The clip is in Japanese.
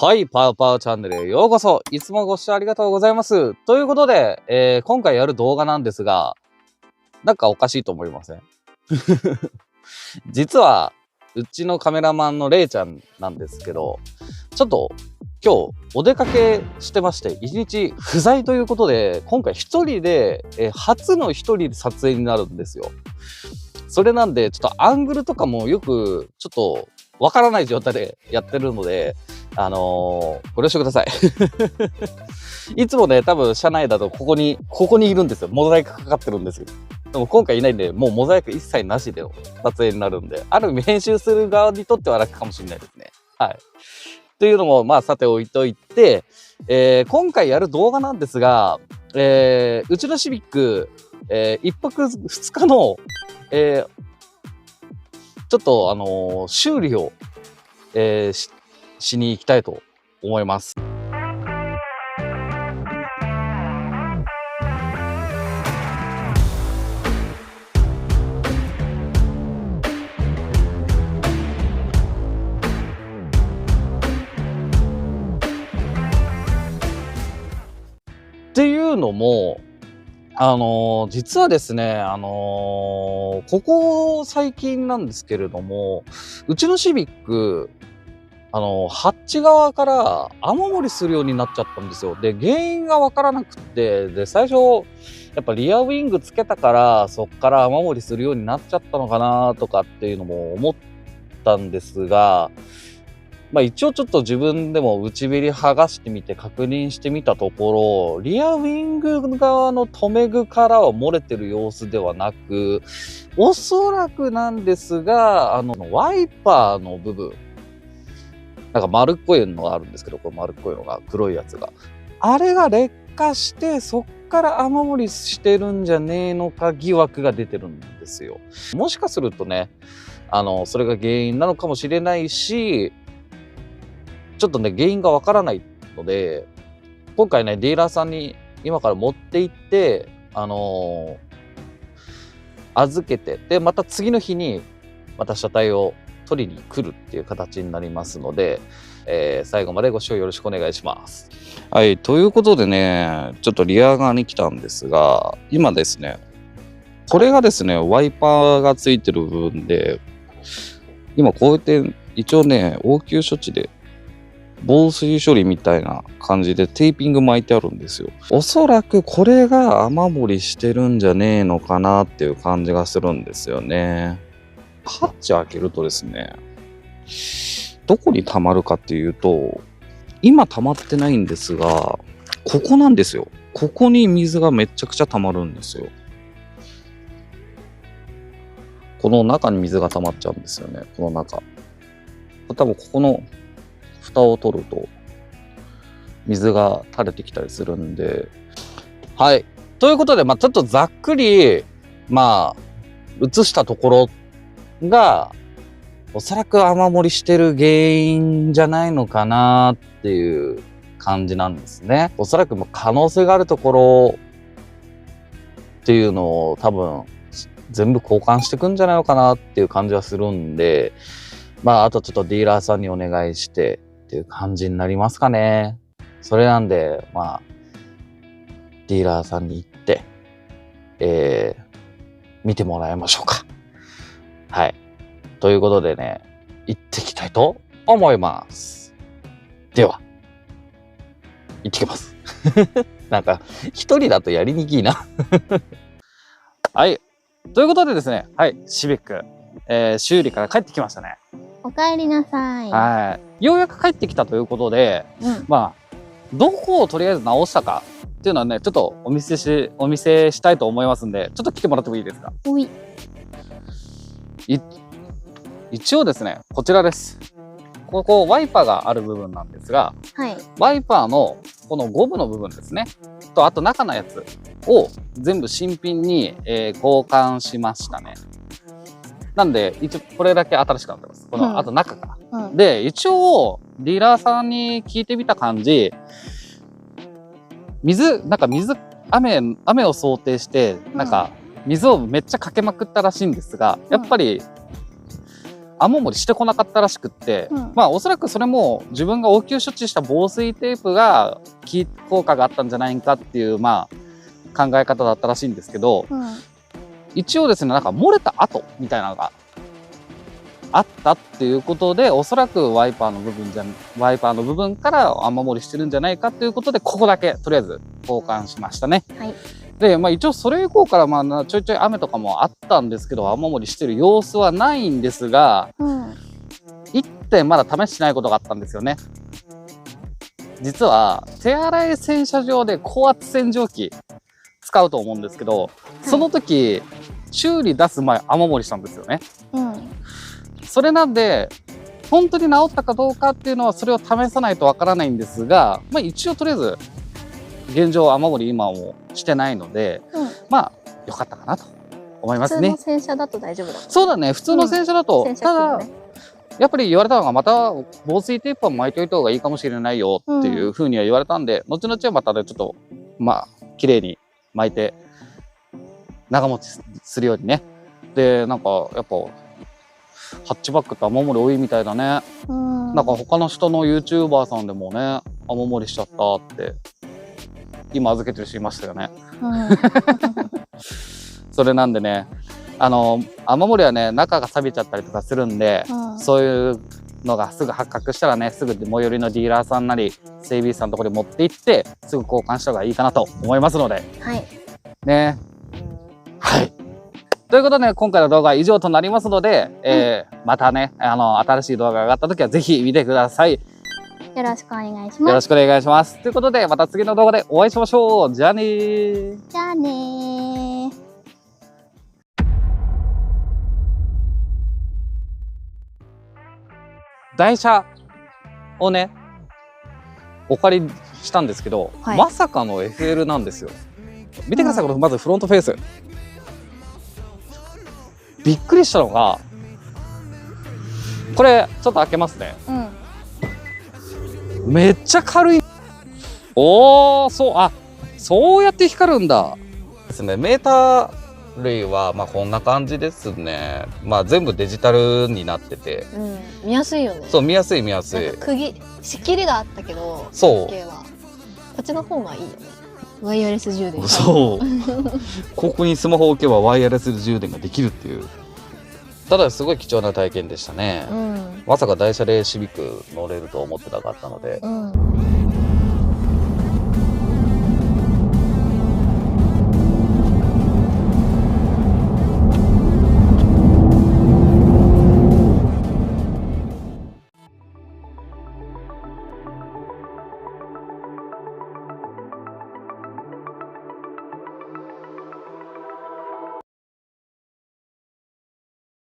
はい、パウパウチャンネルへようこそ。いつもご視聴ありがとうございます。ということで、今回やる動画なんですが、なんかおかしいと思いません？実は、うちのカメラマンのれいちゃんなんですけど、ちょっと今日お出かけしてまして、一日不在ということで、今回一人で、初の一人で撮影になるんですよ。それなんで、ちょっとアングルとかもよく、ちょっとわからない状態でやってるので、ご了承ください。いつもね、多分車内だとここにいるんですよ。モザイクかかってるんですよ。でも今回いないんで、もうモザイク一切なしでの撮影になるんで、ある意味編集する側にとっては楽かもしれないですね。はい。というのも、まあ、さて置いといて、今回やる動画なんですが、うちのシビック、一泊二日の、ちょっと、修理を、しに行きたいと思います。っていうのも、実はですね、ここ最近なんですけれども、うちのシビック、ハッチ側から雨漏りするようになっちゃったんですよ。で、原因がわからなくって、で、最初、やっぱリアウィングつけたから、そっから雨漏りするようになっちゃったのかなとかっていうのも思ったんですが、まあ一応ちょっと自分でも内ビリ剥がしてみて確認してみたところ、リアウィング側の留め具からは漏れてる様子ではなく、おそらくなんですが、ワイパーの部分、なんか丸っこいのがあるんですけど、これ丸っこいのが、黒いやつが。あれが劣化して、そっから雨漏りしてるんじゃねえのか疑惑が出てるんですよ。もしかするとね、それが原因なのかもしれないし、ちょっとね、原因がわからないので、今回ね、ディーラーさんに今から持って行って、預けて、で、また次の日に、また車体を取りに来るっていう形になりますので、最後までご視聴よろしくお願いします。はい、ということでね、ちょっとリア側に来たんですが、今ですね、これがですね、ワイパーがついてる部分で、今こうやって一応ね、応急処置で防水処理みたいな感じでテーピング巻いてあるんですよ。おそらくこれが雨漏りしてるんじゃねえのかなっていう感じがするんですよね。ハッチ開けるとですね、どこに溜まるかっていうと、今溜まってないんですが、ここなんですよ。ここに水がめちゃくちゃ溜まるんですよ。この中に水が溜まっちゃうんですよね。この中。多分ここの蓋を取ると水が垂れてきたりするんで。はい。ということで、ちょっとざっくり、映したところが、おそらく雨漏りしてる原因じゃないのかなっていう感じなんですね。おそらく可能性があるところっていうのを多分全部交換していくんじゃないのかなっていう感じはするんで、あとちょっとディーラーさんにお願いしてっていう感じになりますかね。それなんで、ディーラーさんに行って、見てもらいましょうか。はい。ということでね、行ってきたいと思います。では、行ってきます。なんか、一人だとやりにくいな。はい。ということでですね、はい、シビック、修理から帰ってきましたね。お帰りなさい。はい。ようやく帰ってきたということで、どこをとりあえず直したかっていうのはね、ちょっとお見せしたいと思いますんで、ちょっと来てもらってもいいですか？おい。一応ですね、こちらです。ここワイパーがある部分なんですが、はい。ワイパーのこのゴムの部分ですね。と、あと中のやつを全部新品に、交換しましたね。なんで、一応これだけ新しくなってます。この、あと中から。で、一応、ディーラーさんに聞いてみた感じ、雨を想定して、水をめっちゃかけまくったらしいんですが、やっぱり、雨漏りしてこなかったらしくって、まあおそらくそれも自分が応急処置した防水テープが効果があったんじゃないかっていうまあ考え方だったらしいんですけど、一応ですねなんか漏れた跡みたいなのがあったっていうことで、おそらくワイパーの部分から雨漏りしてるんじゃないかということで、ここだけとりあえず交換しましたね。はい。で、まあ、一応それ以降からまあちょいちょい雨とかもあったんですけど、雨漏りしてる様子はないんですが、1点まだ試してないことがあったんですよね。実は手洗い洗車場で高圧洗浄機使うと思うんですけど、その時修理出す前雨漏りしたんですよね。それなんで本当に治ったかどうかっていうのはそれを試さないとわからないんですが、まあ、一応とりあえず現状雨漏り今もしてないので、まあ良かったかなと思いますね。普通の洗車だと大丈夫だもんね。そうだね、普通の洗車だと、ただやっぱり言われたのがまた防水テープは巻いておいた方がいいかもしれないよっていうふうには言われたんで、後々はまたねちょっとまあ綺麗に巻いて長持ちするようにね。でなんかやっぱハッチバックって雨漏り多いみたいだね。なんか他の人の YouTuber さんでもね雨漏りしちゃったって今預けてる人いましたよね。それなんでね、雨漏りはね中が錆びちゃったりとかするんで、そういうのがすぐ発覚したらね、すぐ最寄りのディーラーさんなり整備士さんのところに持って行ってすぐ交換した方がいいかなと思いますので、ね。はい。ということで、今回の動画は以上となりますので、またね新しい動画が上がった時はぜひ見てください。よろしくお願いします。よろしくお願いします。ということで、また次の動画でお会いしましょう。じゃあねー。じゃあねー。台車をね、お借りしたんですけど、まさかの FL なんですよ。見てください、このまずフロントフェース。びっくりしたのが、これちょっと開けますね。めっちゃ軽い。おお、そうやって光るんだ。ですね。メーター類はまあこんな感じですね。まあ全部デジタルになってて、見やすいよね。そう見やすい見やすい。仕切りがあったけど、そう。こっちの方がいいよね。ワイヤレス充電。そう。ここにスマホを置けばワイヤレス充電ができるっていう。ただすごい貴重な体験でしたね。まさか台車でシビック乗れると思ってなかったので。